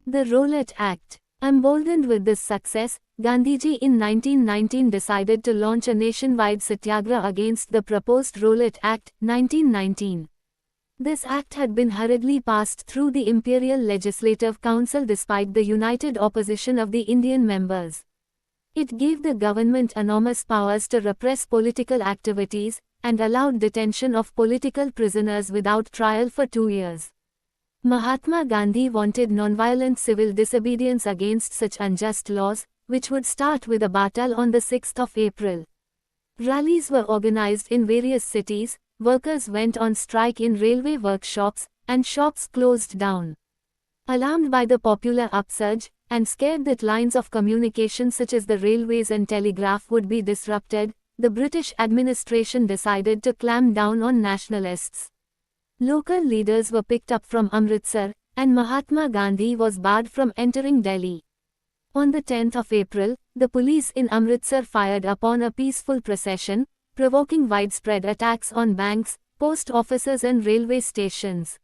The Rowlatt Act. Emboldened with this success, Gandhiji in 1919 decided to launch a nationwide satyagraha against the proposed Rowlatt Act, 1919. This act had been hurriedly passed through the Imperial Legislative Council despite the united opposition of the Indian members. It gave the government enormous powers to repress political activities, and allowed detention of political prisoners without trial for 2 years. Mahatma Gandhi wanted nonviolent civil disobedience against such unjust laws, which would start with a battle on the 6th of April. Rallies were organized in various cities, workers went on strike in railway workshops, and shops closed down. Alarmed by the popular upsurge, and scared that lines of communication such as the railways and telegraph would be disrupted, the British administration decided to clamp down on nationalists. Local leaders were picked up from Amritsar, and Mahatma Gandhi was barred from entering Delhi. On the 10th of April, the police in Amritsar fired upon a peaceful procession, provoking widespread attacks on banks, post offices and railway stations.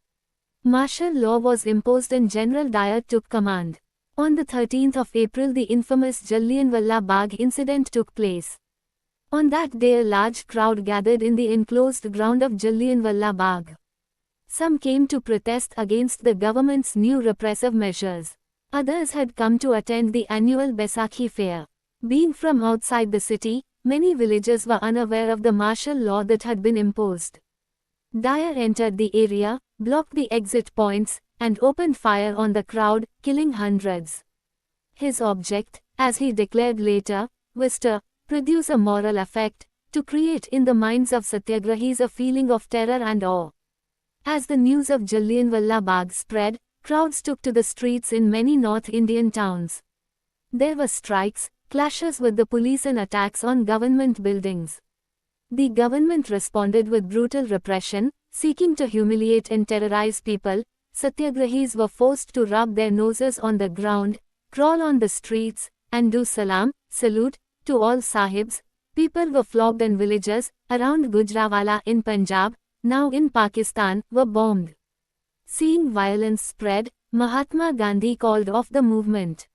Martial law was imposed and General Dyer took command. On the 13th of April the infamous Jallianwala Bagh incident took place. On that day a large crowd gathered in the enclosed ground of Jallianwala Bagh. Some came to protest against the government's new repressive measures. Others had come to attend the annual Baisakhi fair. Being from outside the city, many villagers were unaware of the martial law that had been imposed. Dyer entered the area, blocked the exit points, and opened fire on the crowd, killing hundreds. His object, as he declared later, was to produce a moral effect, to create in the minds of satyagrahis a feeling of terror and awe. As the news of Jallianwala Bagh spread, crowds took to the streets in many North Indian towns. There were strikes, clashes with the police and attacks on government buildings. The government responded with brutal repression, seeking to humiliate and terrorize people. Satyagrahis were forced to rub their noses on the ground, crawl on the streets, and do salute, to all sahibs. People were flogged and villages, around Gujranwala in Punjab, now in Pakistan, were bombed. Seeing violence spread, Mahatma Gandhi called off the movement.